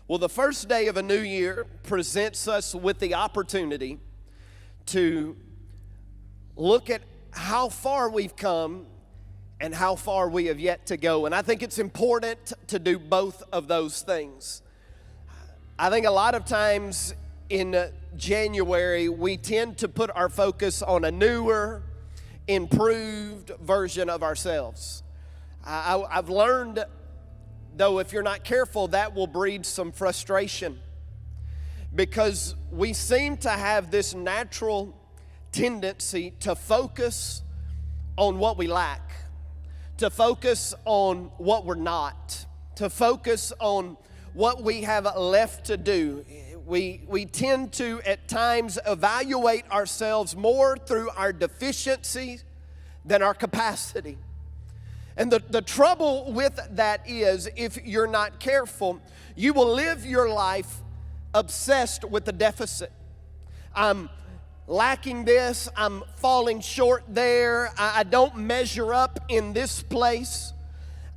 Well, the first day of a new year presents us with the opportunity to look at how far we've come and how far we have yet to go. And I think it's important to do both of those things. I think a lot of times in January, we tend to put our focus on a newer, improved version of ourselves. I've learned, though, if you're not careful, that will breed some frustration, because we seem to have this natural tendency to focus on what we lack, to focus on what we're not, to focus on what we have left to do. We tend to, at times, evaluate ourselves more through our deficiencies than our capacity. And the trouble with that is, if you're not careful, you will live your life obsessed with the deficit. I'm lacking this, I'm falling short there, I don't measure up in this place.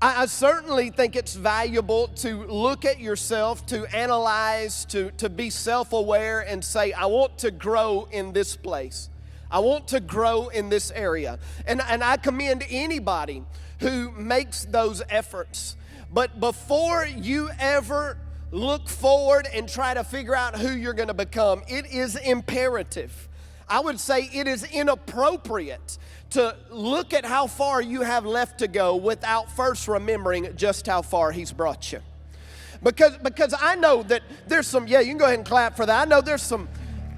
I certainly think it's valuable to look at yourself, to analyze, to be self-aware and say, I want to grow in this place. I want to grow in this area. And I commend anybody who makes those efforts. But before you ever look forward and try to figure out who you're going to become, it is imperative. I would say it is inappropriate to look at how far you have left to go without first remembering just how far He's brought you. Because I know that there's some, you can go ahead and clap for that. I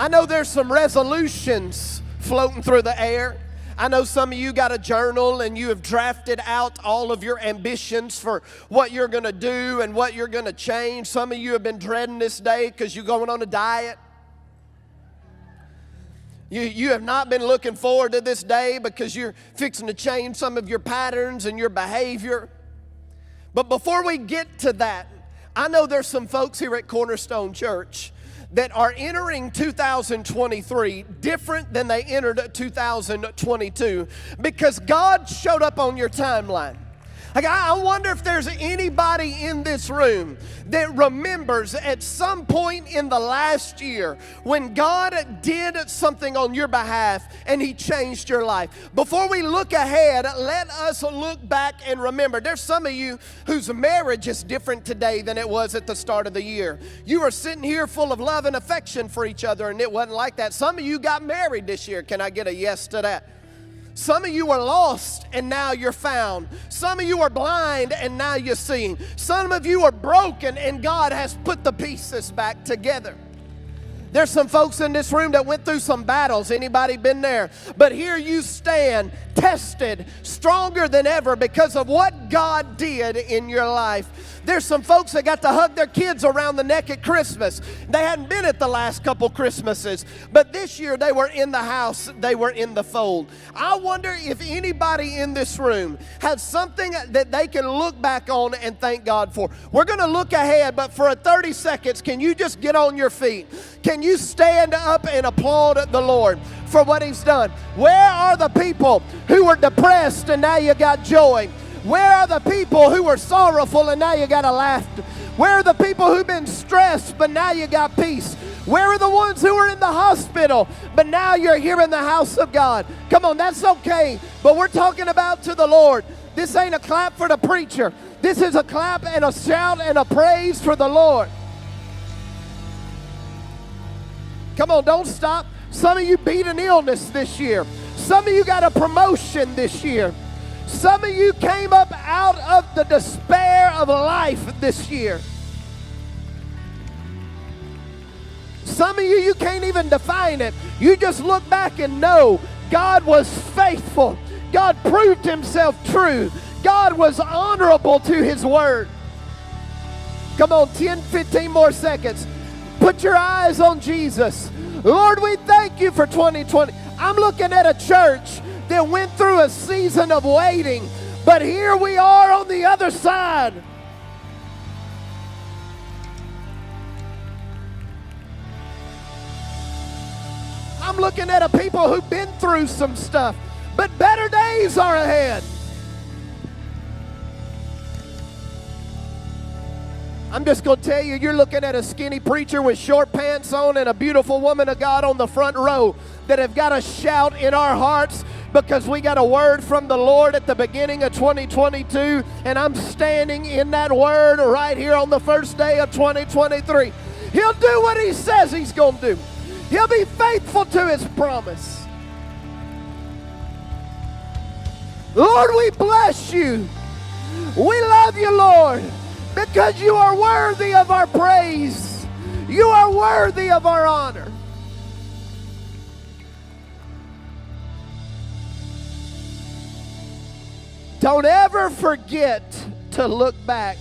know there's some resolutions floating through the air. I know some of you got a journal and you have drafted out all of your ambitions for what you're going to do and what you're going to change. Some of you have been dreading this day because you're going on a diet. You have not been looking forward to this day because you're fixing to change some of your patterns and your behavior. But before we get to that, I know there's some folks here at Cornerstone Church that are entering 2023 different than they entered 2022 because God showed up on your timeline. Like, I wonder if there's anybody in this room that remembers at some point in the last year when God did something on your behalf and He changed your life. Before we look ahead, let us look back and remember. There's some of you whose marriage is different today than it was at the start of the year. You are sitting here full of love and affection for each other, and it wasn't like that. Some of you got married this year. Can I get a yes to that? Some of you were lost and now you're found. Some of you are blind and now you're seeing. Some of you are broken and God has put the pieces back together. There's some folks in this room that went through some battles. Anybody been there? But here you stand, tested, stronger than ever because of what God did in your life. There's some folks that got to hug their kids around the neck at Christmas. They hadn't been at the last couple Christmases, but this year they were in the house, they were in the fold. I wonder if anybody in this room has something that they can look back on and thank God for. We're going to look ahead, but for 30 seconds, can you just get on your feet? Can you stand up and applaud the Lord for what He's done? Where are the people who were depressed and now you got joy? Where are the people who were sorrowful and now you got a laughter? Where are the people who've been stressed but now you got peace? Where are the ones who were in the hospital but now you're here in the house of God? Come on, that's okay, but we're talking about to the Lord. This ain't a clap for the preacher. This is a clap and a shout and a praise for the Lord. Come on, don't stop. Some of you beat an illness this year. Some of you got a promotion this year. Some of you came up out of the despair of life this year. Some of you can't even define it. You just look back and know God was faithful. God proved Himself true. God was honorable to His word. Come on, 10, 15 more seconds. Put your eyes on Jesus. Lord, we thank You for 2020. I'm looking at a church that went through a season of waiting, but here we are on the other side. I'm looking at a people who've been through some stuff, but better days are ahead. I'm just going to tell you, you're looking at a skinny preacher with short pants on and a beautiful woman of God on the front row that have got a shout in our hearts because we got a word from the Lord at the beginning of 2022, and I'm standing in that word right here on the first day of 2023. He'll do what he says he's going to do. He'll be faithful to his promise. Lord, we bless you. We love you, Lord, because you are worthy of our praise. You are worthy of our honor. Don't ever forget to look back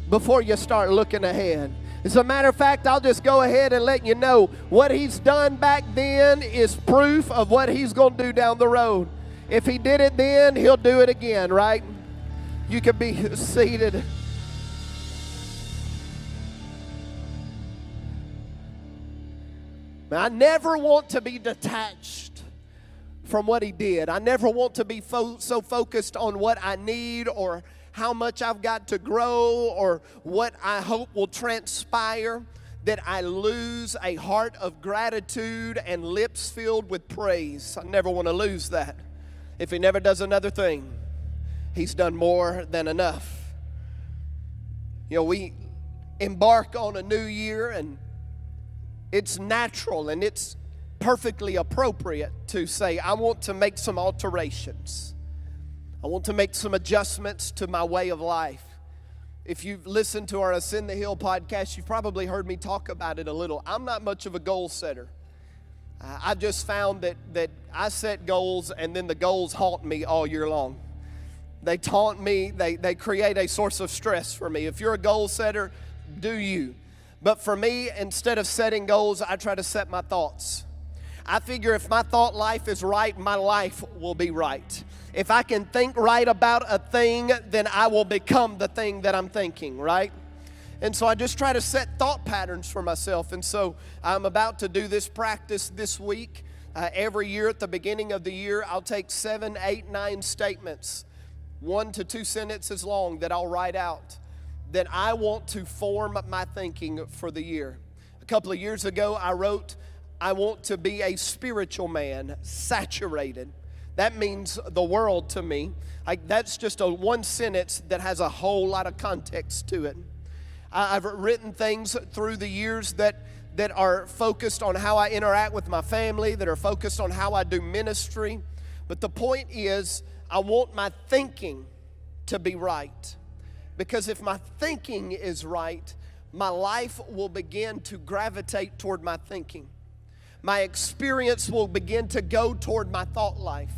before you start looking ahead. As a matter of fact, I'll just go ahead and let you know what he's done back then is proof of what he's going to do down the road. If he did it then, he'll do it again, right? You can be seated. I never want to be detached from what he did. I never want to be so focused on what I need or how much I've got to grow or what I hope will transpire that I lose a heart of gratitude and lips filled with praise. I never want to lose that. If he never does another thing, he's done more than enough. You know, we embark on a new year, and it's natural and it's perfectly appropriate to say, I want to make some alterations. I want to make some adjustments to my way of life. If you've listened to our Ascend the Hill podcast, you've probably heard me talk about it a little. I'm not much of a goal setter. I've just found that I set goals and then the goals haunt me all year long. They taunt me. They create a source of stress for me. If you're a goal setter, do you. But for me, instead of setting goals, I try to set my thoughts. I figure if my thought life is right, my life will be right. If I can think right about a thing, then I will become the thing that I'm thinking, right? And so I just try to set thought patterns for myself. And so I'm about to do this practice this week. Every year at the beginning of the year, I'll take 7, 8, 9 statements, 1 to 2 sentences long that I'll write out that I want to form my thinking for the year. A couple of years ago, I wrote, I want to be a spiritual man, saturated. That means the world to me. That's just a one sentence that has a whole lot of context to it. I've written things through the years that are focused on how I interact with my family, that are focused on how I do ministry. But the point is, I want my thinking to be right. Because if my thinking is right, my life will begin to gravitate toward my thinking. My experience will begin to go toward my thought life.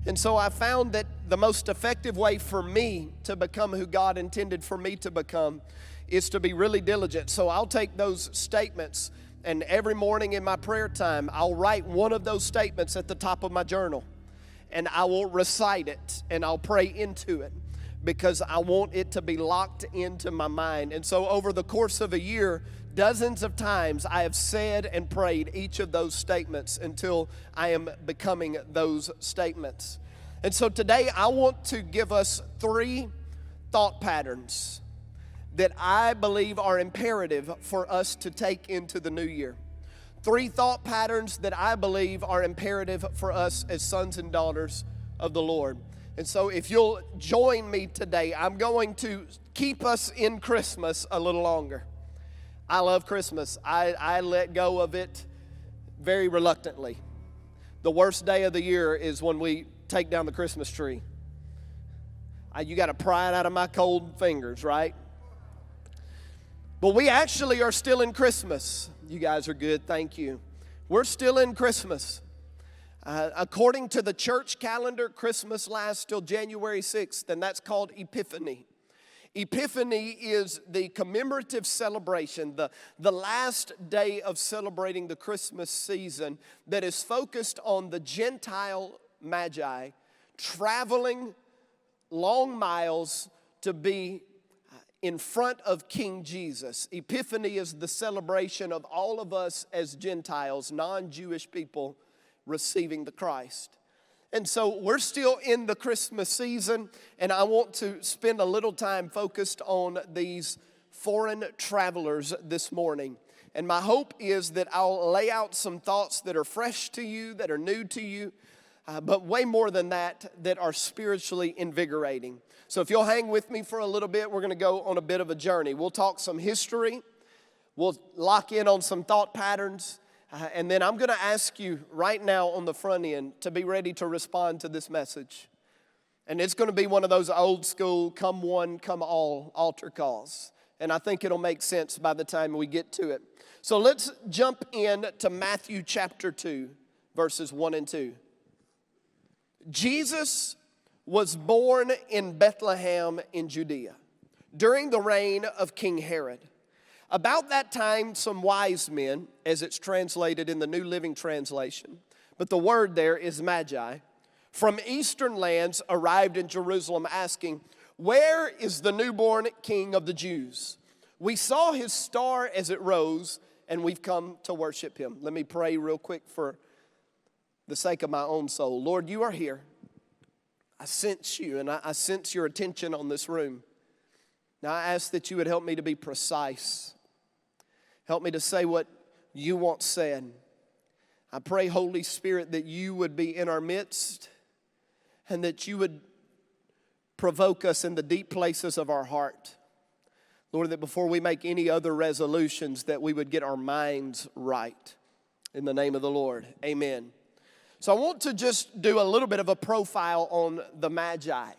And so I found that the most effective way for me to become who God intended for me to become is to be really diligent. So I'll take those statements, and every morning in my prayer time, I'll write one of those statements at the top of my journal. And I will recite it, and I'll pray into it, because I want it to be locked into my mind. And so over the course of a year, dozens of times I have said and prayed each of those statements until I am becoming those statements. And so today I want to give us 3 thought patterns that I believe are imperative for us to take into the new year. 3 thought patterns that I believe are imperative for us as sons and daughters of the Lord. And so if you'll join me today, I'm going to keep us in Christmas a little longer. I love Christmas. I let go of it very reluctantly. The worst day of the year is when we take down the Christmas tree. You got to pry it out of my cold fingers, right? But we actually are still in Christmas. You guys are good, thank you. We're still in Christmas. According to the church calendar, Christmas lasts till January 6th, and that's called Epiphany. Epiphany is the commemorative celebration, the last day of celebrating the Christmas season that is focused on the Gentile Magi traveling long miles to be in front of King Jesus. Epiphany is the celebration of all of us as Gentiles, non-Jewish people, receiving the Christ. And so we're still in the Christmas season, and I want to spend a little time focused on these foreign travelers this morning. And my hope is that I'll lay out some thoughts that are fresh to you, that are new to you, but way more than that, that are spiritually invigorating. So if you'll hang with me for a little bit, we're going to go on a bit of a journey. We'll talk some history. We'll lock in on some thought patterns. And then I'm going to ask you right now on the front end to be ready to respond to this message. And it's going to be one of those old school, come one, come all altar calls. And I think it'll make sense by the time we get to it. So let's jump in to Matthew chapter 2, verses 1 and 2. Jesus was born in Bethlehem in Judea during the reign of King Herod. About that time, some wise men, as it's translated in the New Living Translation, but the word there is Magi, from eastern lands arrived in Jerusalem asking, "Where is the newborn King of the Jews? We saw his star as it rose, and we've come to worship him." Let me pray real quick for the sake of my own soul. Lord, you are here. I sense you, and I sense your attention on this room. Now I ask that you would help me to be precise. Help me to say what you want said. I pray, Holy Spirit, that you would be in our midst and that you would provoke us in the deep places of our heart. Lord, that before we make any other resolutions, that we would get our minds right. In the name of the Lord, amen. So I want to just do a little bit of a profile on the Magi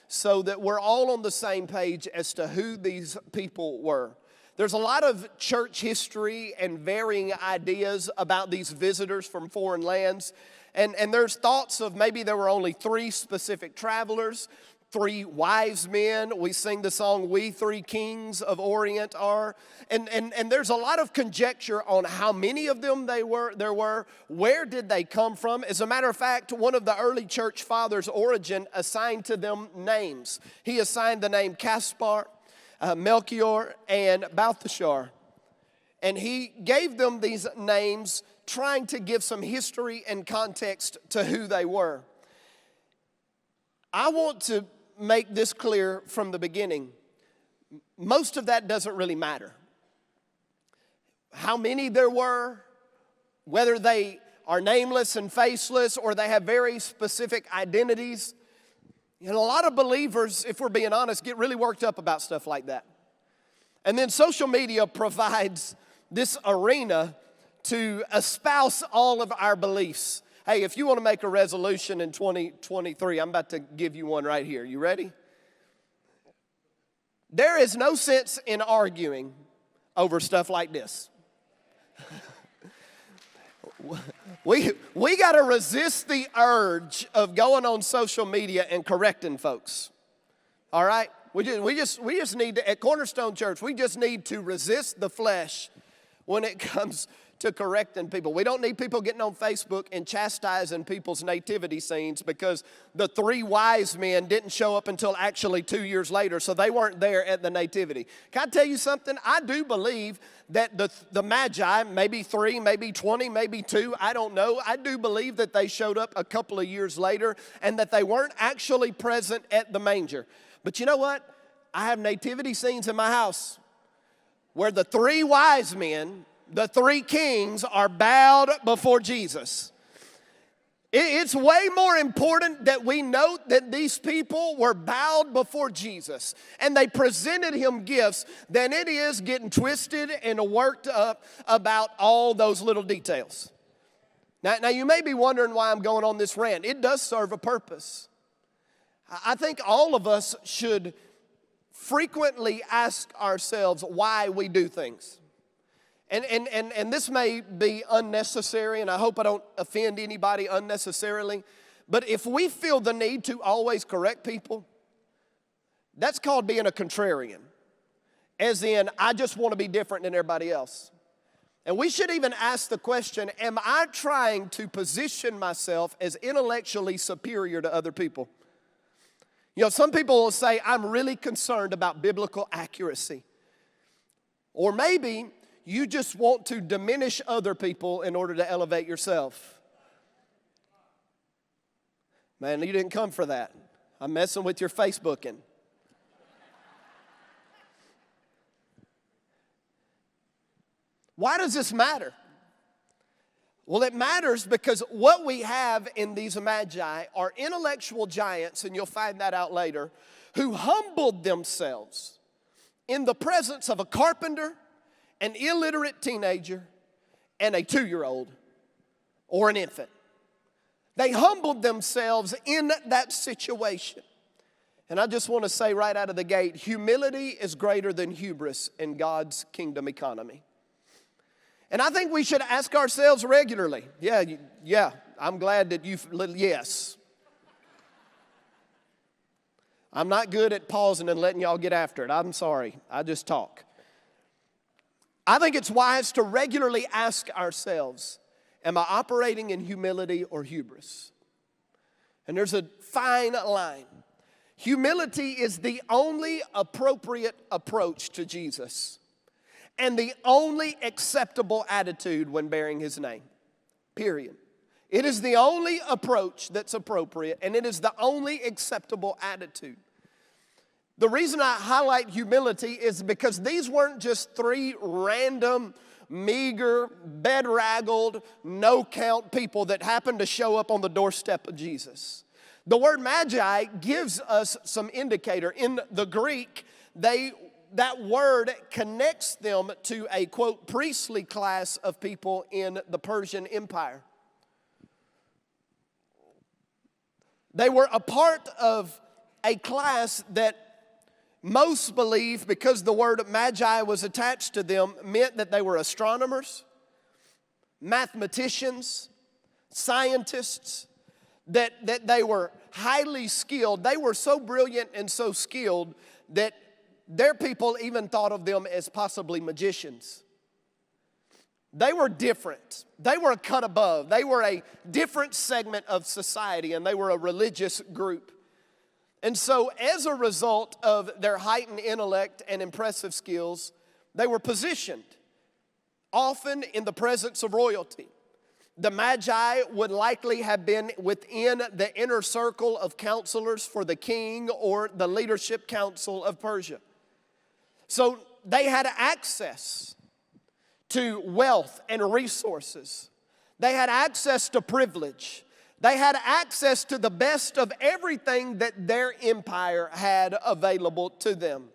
so that we're all on the same page as to who these people were. There's a lot of church history and varying ideas about these visitors from foreign lands. And there's thoughts of maybe there were only 3 specific travelers, 3 wise men. We sing the song, "We Three Kings of Orient Are." And there's a lot of conjecture on how many of them there were, where did they come from. As a matter of fact, one of the early church fathers, Origen, assigned to them names. He assigned the name Caspar, Melchior, and Balthasar. And he gave them these names trying to give some history and context to who they were. I want to make this clear from the beginning. Most of that doesn't really matter. How many there were, whether they are nameless and faceless or they have very specific identities. And a lot of believers, if we're being honest, get really worked up about stuff like that. And then social media provides this arena to espouse all of our beliefs. Hey, if you want to make a resolution in 2023, I'm about to give you one right here. You ready? There is no sense in arguing over stuff like this. We got to resist the urge of going on social media and correcting folks. All right? We just need to, at Cornerstone Church, we just need to resist the flesh when it comes to correcting people. We don't need people getting on Facebook and chastising people's nativity scenes because the 3 wise men didn't show up until actually 2 years later, so they weren't there at the nativity. Can I tell you something? I do believe that the Magi, maybe 3, maybe 20, maybe 2, I don't know. I do believe that they showed up a couple of years later and that they weren't actually present at the manger. But you know what? I have nativity scenes in my house where the 3 wise men, the 3 kings, are bowed before Jesus. It's way more important that we note that these people were bowed before Jesus and they presented him gifts than it is getting twisted and worked up about all those little details. Now you may be wondering why I'm going on this rant. It does serve a purpose. I think all of us should frequently ask ourselves why we do things. And this may be unnecessary, and I hope I don't offend anybody unnecessarily, but if we feel the need to always correct people, that's called being a contrarian. As in, I just want to be different than everybody else. And we should even ask the question, am I trying to position myself as intellectually superior to other people? You know, some people will say, I'm really concerned about biblical accuracy. Or maybe you just want to diminish other people in order to elevate yourself. Man, you didn't come for that. I'm messing with your Facebooking. Why does this matter? Well, it matters because what we have in these Magi are intellectual giants, and you'll find that out later, who humbled themselves in the presence of a carpenter, an illiterate teenager, and a 2-year-old or an infant. They humbled themselves in that situation. And I just want to say right out of the gate, humility is greater than hubris in God's kingdom economy. And I think we should ask ourselves regularly. Yeah, I'm glad that yes. I'm not good at pausing and letting y'all get after it. I'm sorry. I just talk. I think it's wise to regularly ask ourselves, am I operating in humility or hubris? And there's a fine line. Humility is the only appropriate approach to Jesus and the only acceptable attitude when bearing his name, period. It is the only approach that's appropriate, and it is the only acceptable attitude. The reason I highlight humility is because these weren't just 3 random, meager, bedraggled, no-count people that happened to show up on the doorstep of Jesus. The word Magi gives us some indicator. In the Greek, that word connects them to a, quote, priestly class of people in the Persian Empire. They were a part of a class that most believe, because the word Magi was attached to them, meant that they were astronomers, mathematicians, scientists, that they were highly skilled. They were so brilliant and so skilled that their people even thought of them as possibly magicians. They were different. They were a cut above. They were a different segment of society, and they were a religious group. And so as a result of their heightened intellect and impressive skills, they were positioned often in the presence of royalty. The Magi would likely have been within the inner circle of counselors for the king or the leadership council of Persia. So they had access to wealth and resources. They had access to privilege. They had access to the best of everything that their empire had available to them.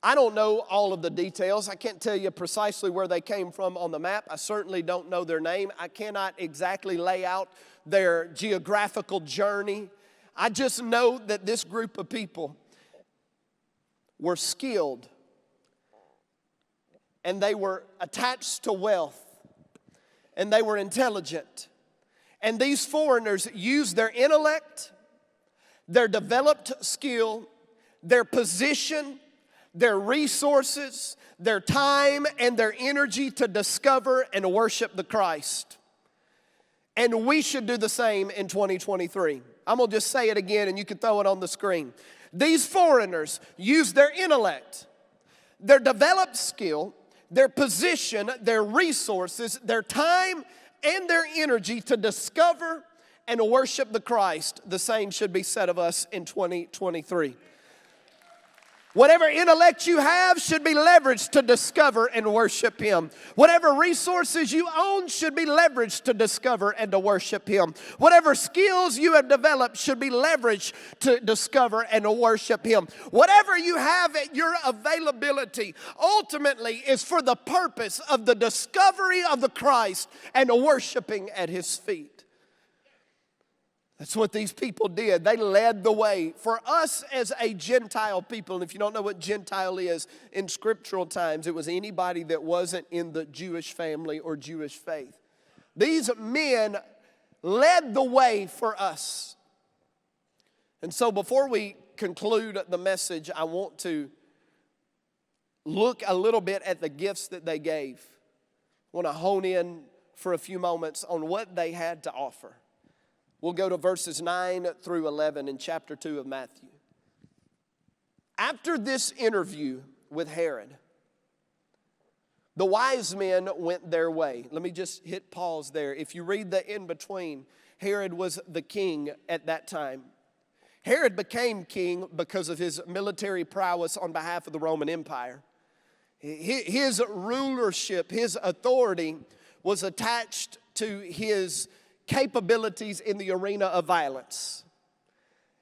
I don't know all of the details. I can't tell you precisely where they came from on the map. I certainly don't know their name. I cannot exactly lay out their geographical journey. I just know that this group of people were skilled, and they were attached to wealth, and they were intelligent. And these foreigners used their intellect, their developed skill, their position, their resources, their time, and their energy to discover and worship the Christ. And we should do the same in 2023. I'm going to just say it again, and you can throw it on the screen. These foreigners used their intellect, their developed skill, their position, their resources, their time, and their energy to discover and worship the Christ. The same should be said of us in 2023. Whatever intellect you have should be leveraged to discover and worship Him. Whatever resources you own should be leveraged to discover and to worship Him. Whatever skills you have developed should be leveraged to discover and to worship Him. Whatever you have at your availability ultimately is for the purpose of the discovery of the Christ and worshiping at His feet. That's what these people did. They led the way. For us as a Gentile people, and if you don't know what Gentile is, in scriptural times, it was anybody that wasn't in the Jewish family or Jewish faith. These men led the way for us. And so before we conclude the message, I want to look a little bit at the gifts that they gave. I want to hone in for a few moments on what they had to offer. We'll go to verses 9 through 11 in chapter 2 of Matthew. After this interview with Herod, the wise men went their way. Let me just hit pause there. If you read the in-between, Herod was the king at that time. Herod became king because of his military prowess on behalf of the Roman Empire. His rulership, his authority was attached to his capabilities in the arena of violence.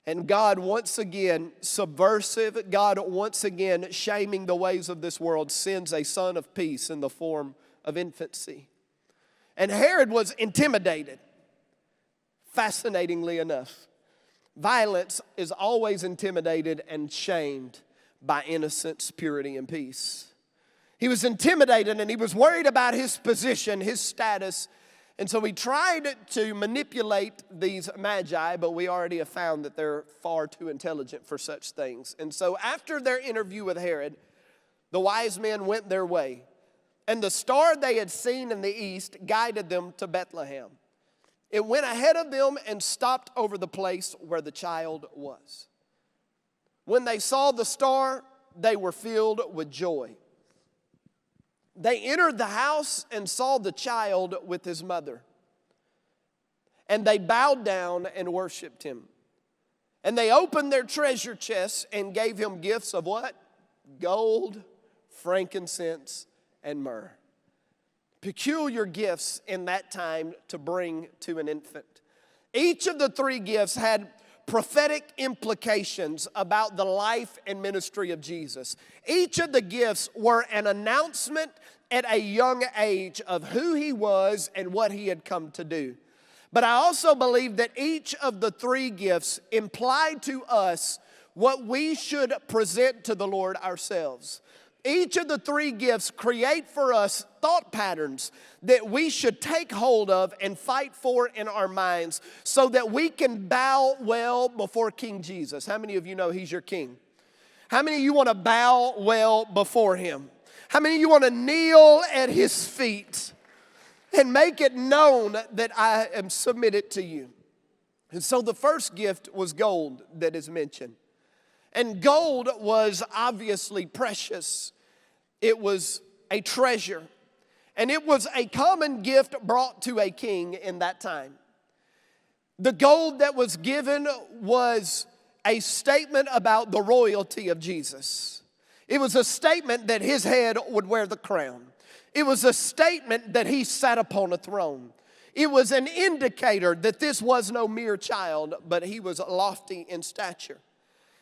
And God once again, subversive, God once again shaming the ways of this world, sends a son of peace in the form of infancy. And Herod was intimidated, fascinatingly enough. Violence is always intimidated and shamed by innocence, purity, and peace. He was intimidated and he was worried about his position, his status. And so he tried to manipulate these magi, but we already have found that they're far too intelligent for such things. And so after their interview with Herod, the wise men went their way. And the star they had seen in the east guided them to Bethlehem. It went ahead of them and stopped over the place where the child was. When they saw the star, they were filled with joy. They entered the house and saw the child with his mother. And they bowed down and worshiped him. And they opened their treasure chests and gave him gifts of what? Gold, frankincense, and myrrh. Peculiar gifts in that time to bring to an infant. Each of the three gifts had prophetic implications about the life and ministry of Jesus. Each of the gifts were an announcement at a young age of who he was and what he had come to do. But I also believe that each of the three gifts implied to us what we should present to the Lord ourselves. Each of the three gifts create for us thought patterns that we should take hold of and fight for in our minds so that we can bow well before King Jesus. How many of you know he's your king? How many of you want to bow well before him? How many of you want to kneel at his feet and make it known that I am submitted to you? And so the first gift was gold that is mentioned. And gold was obviously precious. It was a treasure. And it was a common gift brought to a king in that time. The gold that was given was a statement about the royalty of Jesus. It was a statement that his head would wear the crown. It was a statement that he sat upon a throne. It was an indicator that this was no mere child, but he was lofty in stature.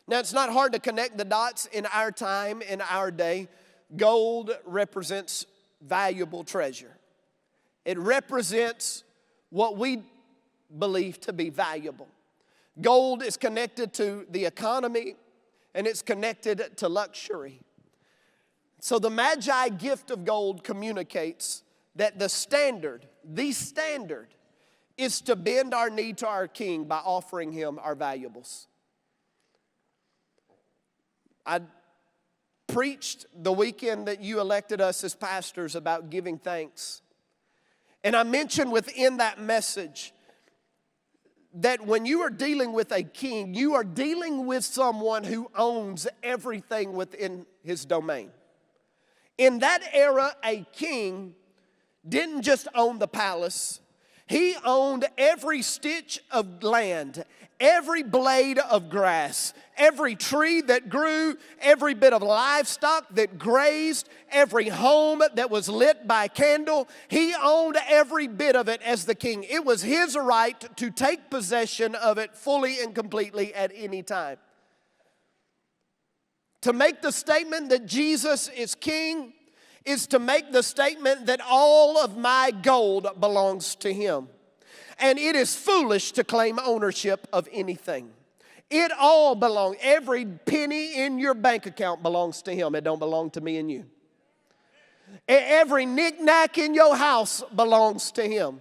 Now, it's not hard to connect the dots in our time, in our day. Gold represents valuable treasure. It represents what we believe to be valuable. Gold is connected to the economy, and it's connected to luxury. So the Magi gift of gold communicates that the standard is to bend our knee to our King by offering him our valuables. I preached the weekend that you elected us as pastors about giving thanks. And I mentioned within that message that when you are dealing with a king, you are dealing with someone who owns everything within his domain. In that era, a king didn't just own the palace. He owned every stitch of land, every blade of grass, every tree that grew, every bit of livestock that grazed, every home that was lit by candle. He owned every bit of it as the king. It was his right to take possession of it fully and completely at any time. To make the statement that Jesus is king is to make the statement that all of my gold belongs to him. And it is foolish to claim ownership of anything. It all belongs. Every penny in your bank account belongs to him. It don't belong to me and you. Every knick-knack in your house belongs to him.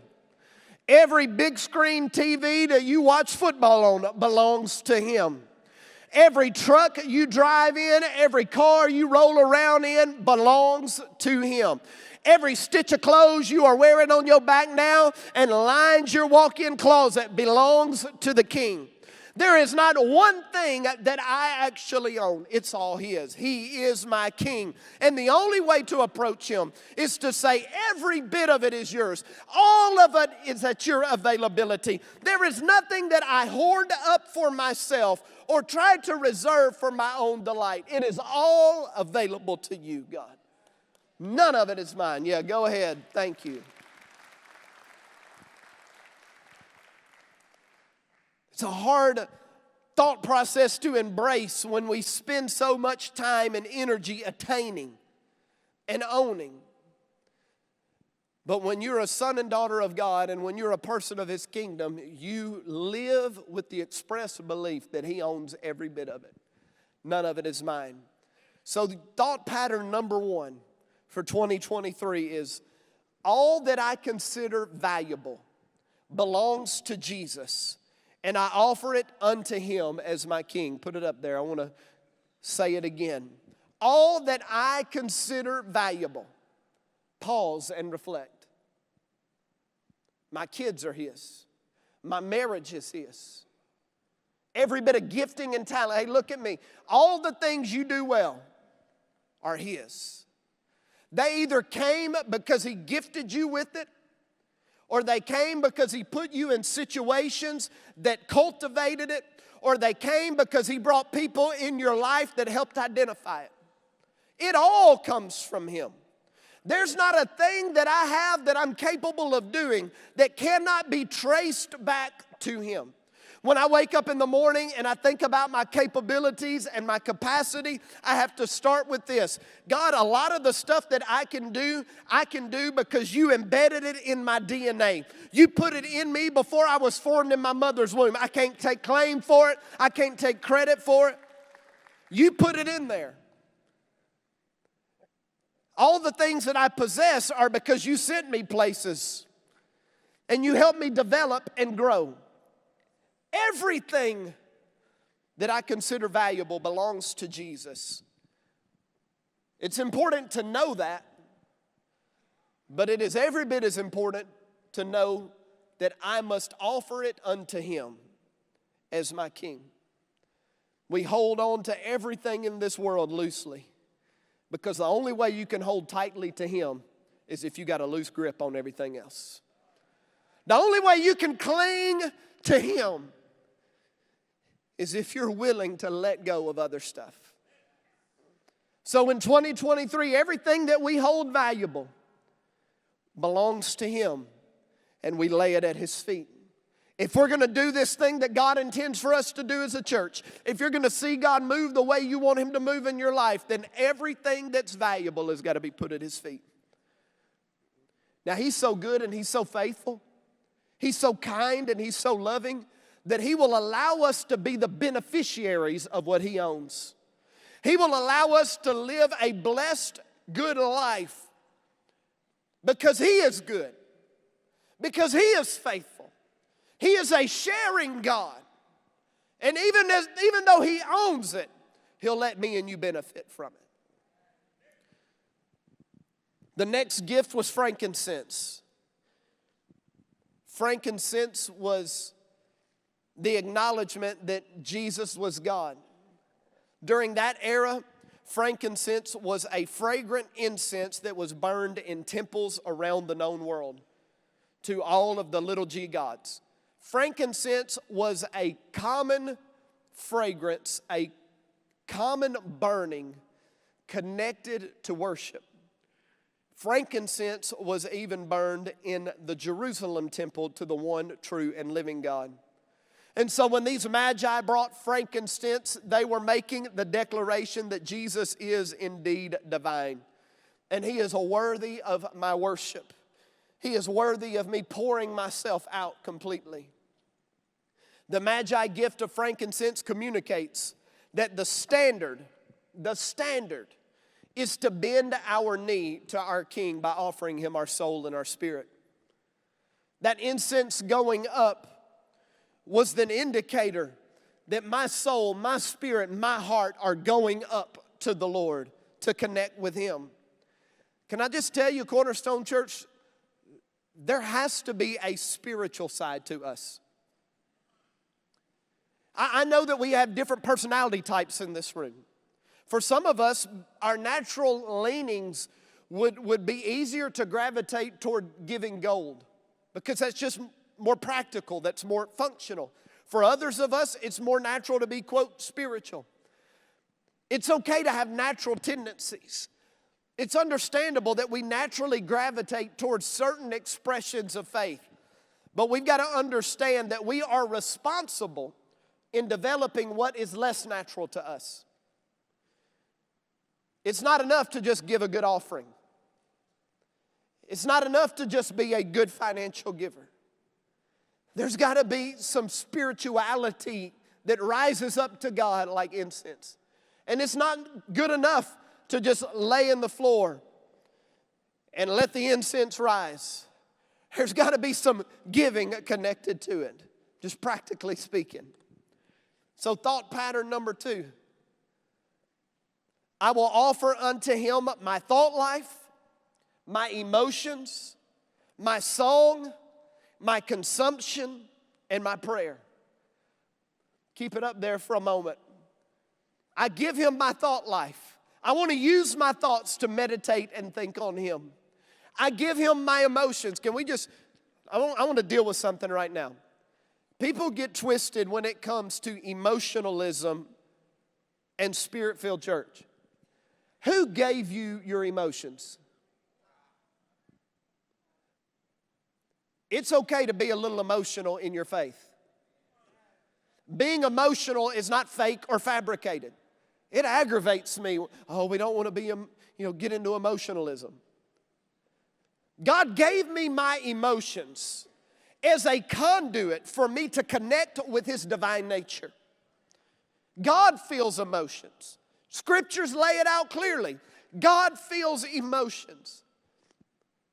Every big screen TV that you watch football on belongs to him. Every truck you drive in, every car you roll around in belongs to him. Every stitch of clothes you are wearing on your back now and lines your walk-in closet belongs to the king. There is not one thing that I actually own. It's all His. He is my King. And the only way to approach Him is to say every bit of it is yours. All of it is at your availability. There is nothing that I hoard up for myself or try to reserve for my own delight. It is all available to you, God. None of it is mine. Yeah, go ahead. Thank you. It's a hard thought process to embrace when we spend so much time and energy attaining and owning. But when you're a son and daughter of God and when you're a person of His kingdom, you live with the express belief that He owns every bit of it. None of it is mine. So the thought pattern number one for 2023 is all that I consider valuable belongs to Jesus, and I offer it unto Him as my King. Put it up there. I want to say it again. All that I consider valuable. Pause and reflect. My kids are His. My marriage is His. Every bit of gifting and talent. Hey, look at me. All the things you do well are His. They either came because He gifted you with it, or they came because He put you in situations that cultivated it, or they came because He brought people in your life that helped identify it. It all comes from Him. There's not a thing that I have that I'm capable of doing that cannot be traced back to Him. When I wake up in the morning and I think about my capabilities and my capacity, I have to start with this. God, a lot of the stuff that I can do because You embedded it in my DNA. You put it in me before I was formed in my mother's womb. I can't take claim for it. I can't take credit for it. You put it in there. All the things that I possess are because You sent me places and You helped me develop and grow. Everything that I consider valuable belongs to Jesus. It's important to know that, but it is every bit as important to know that I must offer it unto Him as my King. We hold on to everything in this world loosely because the only way you can hold tightly to Him is if you got a loose grip on everything else. The only way you can cling to Him is if you're willing to let go of other stuff. So in 2023, everything that we hold valuable belongs to Him, and we lay it at His feet. If we're going to do this thing that God intends for us to do as a church, if you're going to see God move the way you want Him to move in your life, then everything that's valuable has got to be put at His feet. Now, He's so good and He's so faithful. He's so kind and He's so loving that He will allow us to be the beneficiaries of what He owns. He will allow us to live a blessed, good life because He is good, because He is faithful. He is a sharing God. And even though He owns it, He'll let me and you benefit from it. The next gift was frankincense. Frankincense was the acknowledgement that Jesus was God. During that era, frankincense was a fragrant incense that was burned in temples around the known world to all of the little g gods. Frankincense was a common fragrance, a common burning connected to worship. Frankincense was even burned in the Jerusalem temple to the one true and living God. And so when these Magi brought frankincense, they were making the declaration that Jesus is indeed divine. And He is worthy of my worship. He is worthy of me pouring myself out completely. The Magi gift of frankincense communicates that the standard is to bend our knee to our King by offering Him our soul and our spirit. That incense going up was an indicator that my soul, my spirit, my heart are going up to the Lord to connect with Him. Can I just tell you, Cornerstone Church, there has to be a spiritual side to us. I know that we have different personality types in this room. For some of us, our natural leanings would be easier to gravitate toward giving gold because that's just more practical, that's more functional. For others of us, it's more natural to be, quote, spiritual. It's okay to have natural tendencies. It's understandable that we naturally gravitate towards certain expressions of faith. But we've got to understand that we are responsible in developing what is less natural to us. It's not enough to just give a good offering. It's not enough to just be a good financial giver. There's got to be some spirituality that rises up to God like incense. And it's not good enough to just lay in the floor and let the incense rise. There's got to be some giving connected to it, just practically speaking. So thought pattern number 2. I will offer unto him my thought life, my emotions, my song, my consumption, and my prayer. Keep it up there for a moment. I give him my thought life. I want to use my thoughts to meditate and think on him. I give him my emotions. Can we just, I want to deal with something right now. People get twisted when it comes to emotionalism and spirit-filled church. Who gave you your emotions? It's okay to be a little emotional in your faith. Being emotional is not fake or fabricated. It aggravates me. Oh, we don't want to be, get into emotionalism. God gave me my emotions as a conduit for me to connect with his divine nature. God feels emotions. Scriptures lay it out clearly. God feels emotions.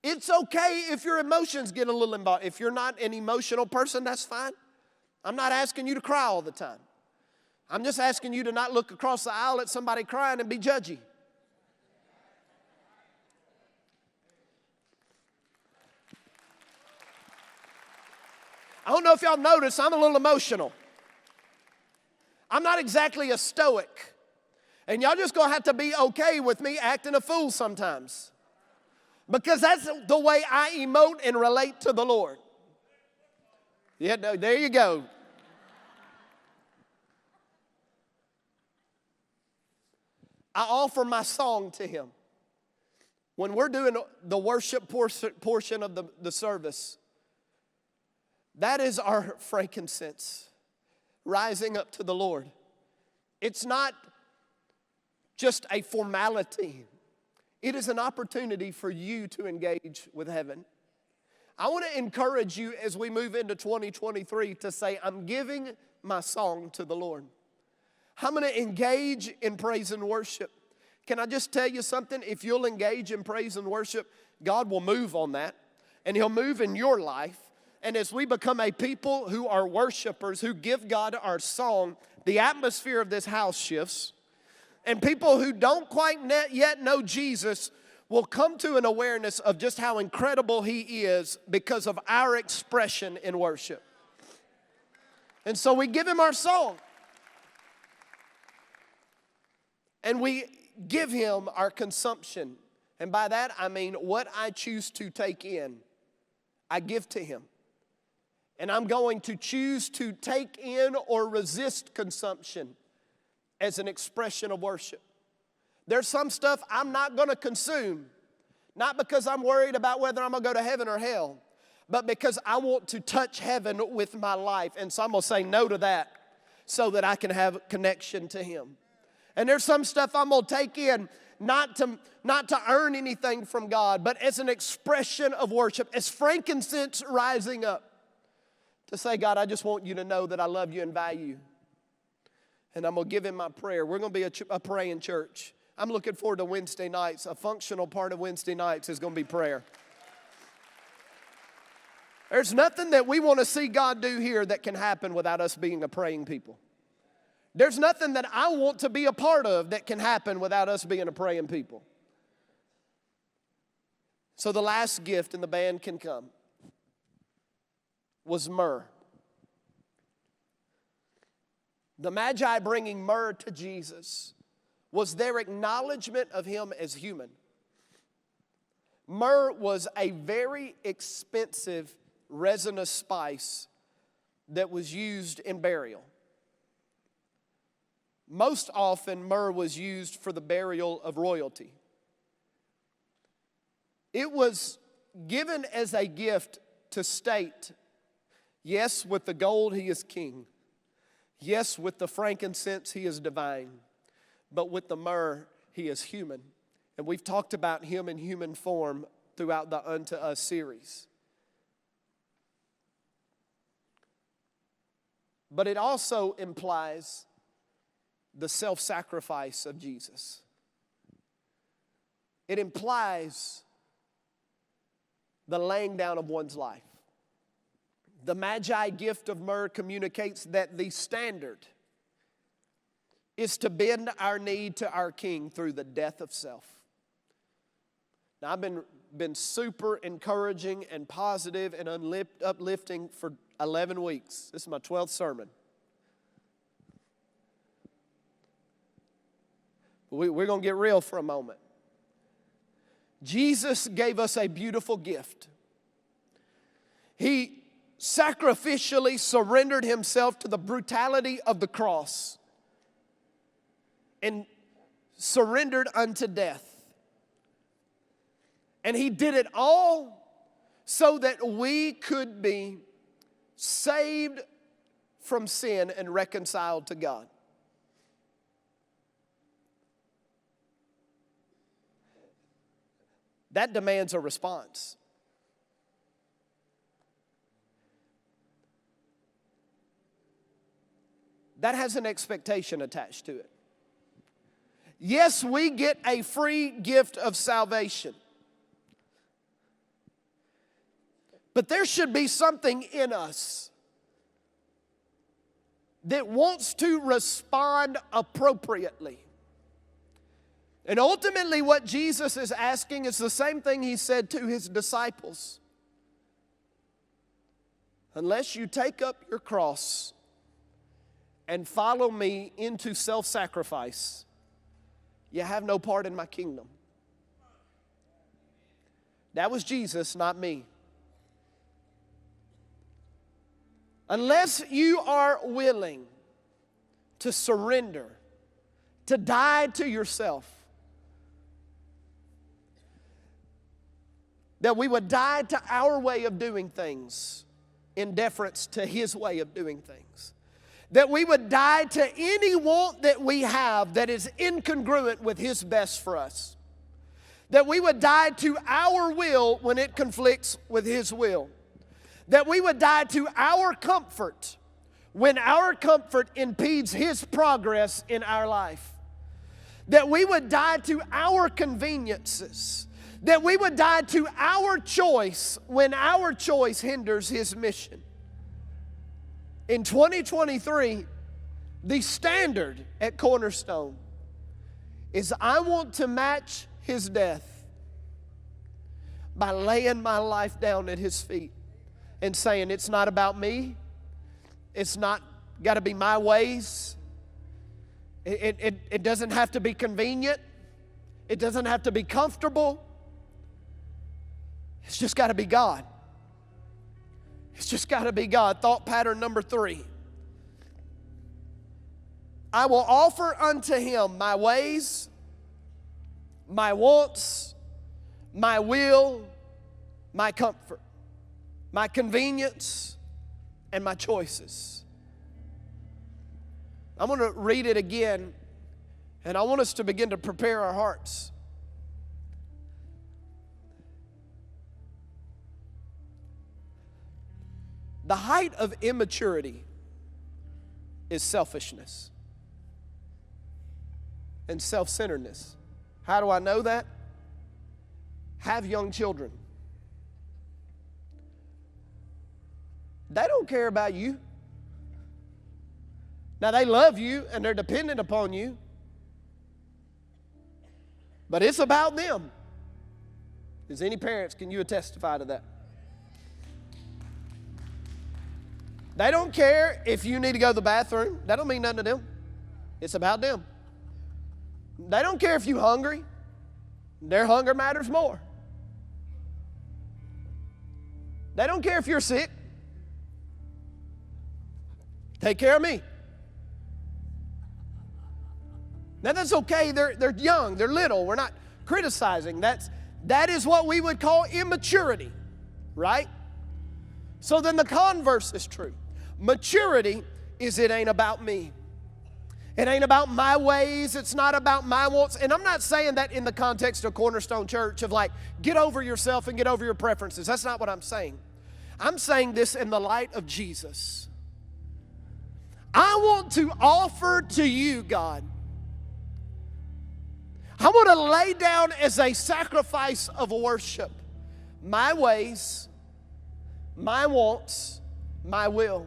It's okay if your emotions get a little involved. If you're not an emotional person, that's fine. I'm not asking you to cry all the time. I'm just asking you to not look across the aisle at somebody crying and be judgy. I don't know if y'all noticed, I'm a little emotional. I'm not exactly a stoic. And y'all just gonna have to be okay with me acting a fool sometimes. Because that's the way I emote and relate to the Lord. Yeah, no, there you go. I offer my song to him. When we're doing the worship portion of the service, that is our frankincense rising up to the Lord. It's not just a formality. It is an opportunity for you to engage with heaven. I want to encourage you as we move into 2023 to say, I'm giving my song to the Lord. I'm going to engage in praise and worship. Can I just tell you something? If you'll engage in praise and worship, God will move on that, and he'll move in your life. And as we become a people who are worshipers, who give God our song, the atmosphere of this house shifts. And people who don't quite yet know Jesus will come to an awareness of just how incredible he is because of our expression in worship. And so we give him our song. And we give him our consumption. And by that I mean what I choose to take in, I give to him. And I'm going to choose to take in or resist consumption as an expression of worship. There's some stuff I'm not going to consume, not because I'm worried about whether I'm going to go to heaven or hell, but because I want to touch heaven with my life. And so I'm going to say no to that so that I can have connection to him. And there's some stuff I'm going to take in not to earn anything from God, but as an expression of worship, as frankincense rising up to say, God, I just want you to know that I love you and value you. And I'm going to give him my prayer. We're going to be a praying church. I'm looking forward to Wednesday nights. A functional part of Wednesday nights is going to be prayer. There's nothing that we want to see God do here that can happen without us being a praying people. There's nothing that I want to be a part of that can happen without us being a praying people. So the last gift, and the band can come, was myrrh. The Magi bringing myrrh to Jesus was their acknowledgement of him as human. Myrrh was a very expensive resinous spice that was used in burial. Most often, myrrh was used for the burial of royalty. It was given as a gift to state, yes, with the gold he is king. Yes, with the frankincense he is divine. But with the myrrh he is human. And we've talked about him in human form throughout the Unto Us series. But it also implies the self-sacrifice of Jesus. It implies the laying down of one's life. The Magi gift of myrrh communicates that the standard is to bend our knee to our King through the death of self. Now, I've been super encouraging and positive and uplifting for 11 weeks. This is my 12th sermon. We're going to get real for a moment. Jesus gave us a beautiful gift. He sacrificially surrendered himself to the brutality of the cross and surrendered unto death. And he did it all so that we could be saved from sin and reconciled to God. That demands a response. That has an expectation attached to it. Yes, we get a free gift of salvation. But there should be something in us that wants to respond appropriately. And ultimately what Jesus is asking is the same thing he said to his disciples. Unless you take up your cross and follow me into self-sacrifice, you have no part in my kingdom. That was Jesus, not me. Unless you are willing to surrender, to die to yourself, that we would die to our way of doing things in deference to his way of doing things. That we would die to any want that we have that is incongruent with his best for us. That we would die to our will when it conflicts with his will. That we would die to our comfort when our comfort impedes his progress in our life. That we would die to our conveniences. That we would die to our choice when our choice hinders his mission. In 2023, the standard at Cornerstone is I want to match his death by laying my life down at his feet and saying it's not about me. It's not got to be my ways. It doesn't have to be convenient. It doesn't have to be comfortable. It's just got to be God. It's just got to be God. Thought pattern number 3. I will offer unto him my ways, my wants, my will, my comfort, my convenience, and my choices. I'm going to read it again, and I want us to begin to prepare our hearts. The height of immaturity is selfishness and self-centeredness. How do I know that? Have young children. They don't care about you. Now, they love you and they're dependent upon you, but it's about them. Is any parents, can you testify to that? They don't care if you need to go to the bathroom. That don't mean nothing to them. It's about them. They don't care if you're hungry. Their hunger matters more. They don't care if you're sick. Take care of me. Now that's okay. They're young. They're little. We're not criticizing. That is what we would call immaturity, right? So then the converse is true. Maturity is it ain't about me. It ain't about my ways. It's not about my wants. And I'm not saying that in the context of Cornerstone Church of like, get over yourself and get over your preferences. That's not what I'm saying. I'm saying this in the light of Jesus. I want to offer to you, God, I want to lay down as a sacrifice of worship my ways, my wants, my will.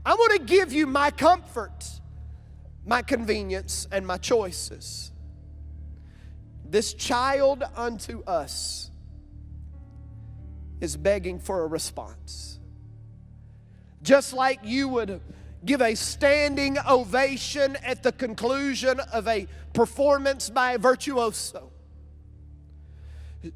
I want to give you my comfort, my convenience, and my choices. This child unto us is begging for a response. Just like you would give a standing ovation at the conclusion of a performance by a virtuoso.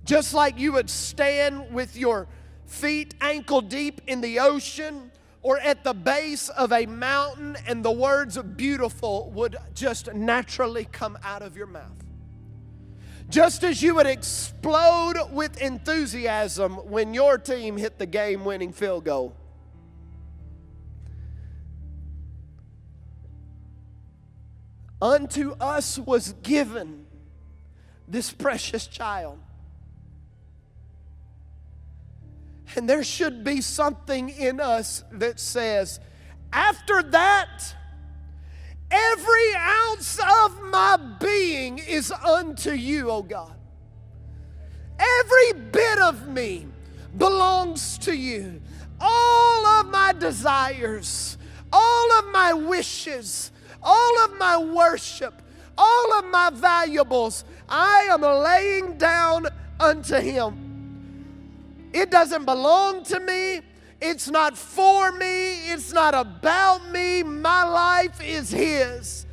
Just like you would stand with your feet ankle deep in the ocean or at the base of a mountain and the words beautiful would just naturally come out of your mouth. Just as you would explode with enthusiasm when your team hit the game-winning field goal. Unto us was given this precious child. And there should be something in us that says, after that, every ounce of my being is unto you, O God. Every bit of me belongs to you. All of my desires, all of my wishes, all of my worship, all of my valuables, I am laying down unto Him. It doesn't belong to me. It's not for me. It's not about me. My life is His.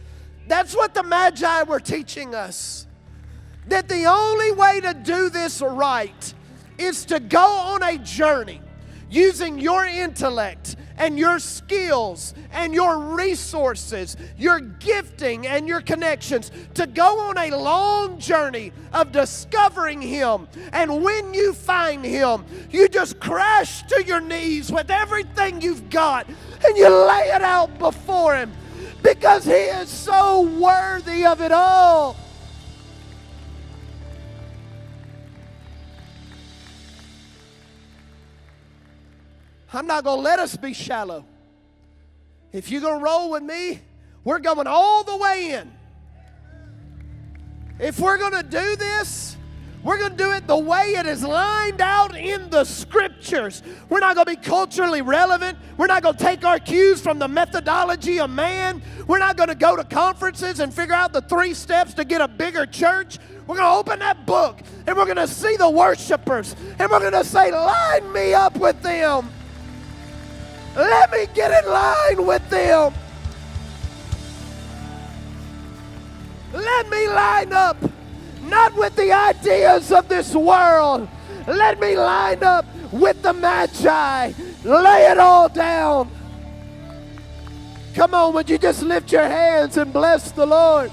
That's what the Magi were teaching us. That the only way to do this right is to go on a journey using your intellect and your skills and your resources, your gifting and your connections, to go on a long journey of discovering Him. And when you find Him, you just crash to your knees with everything you've got and you lay it out before Him because He is so worthy of it all. I'm not going to let us be shallow. If you're going to roll with me, we're going all the way in. If we're going to do this, we're going to do it the way it is lined out in the Scriptures. We're not going to be culturally relevant. We're not going to take our cues from the methodology of man. We're not going to go to conferences and figure out the 3 steps to get a bigger church. We're going to open that book and we're going to see the worshipers and we're going to say, line me up with them. Let me get in line with them. Let me line up, not with the ideas of this world. Let me line up with the Magi. Lay it all down. Come on, would you just lift your hands and bless the Lord?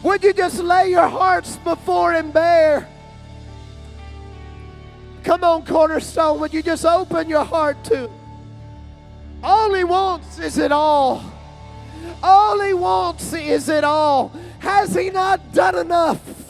Would you just lay your hearts before Him bare? Come on, Cornerstone, would you just open your heart to Him? All He wants is it all. All He wants is it all. Has He not done enough?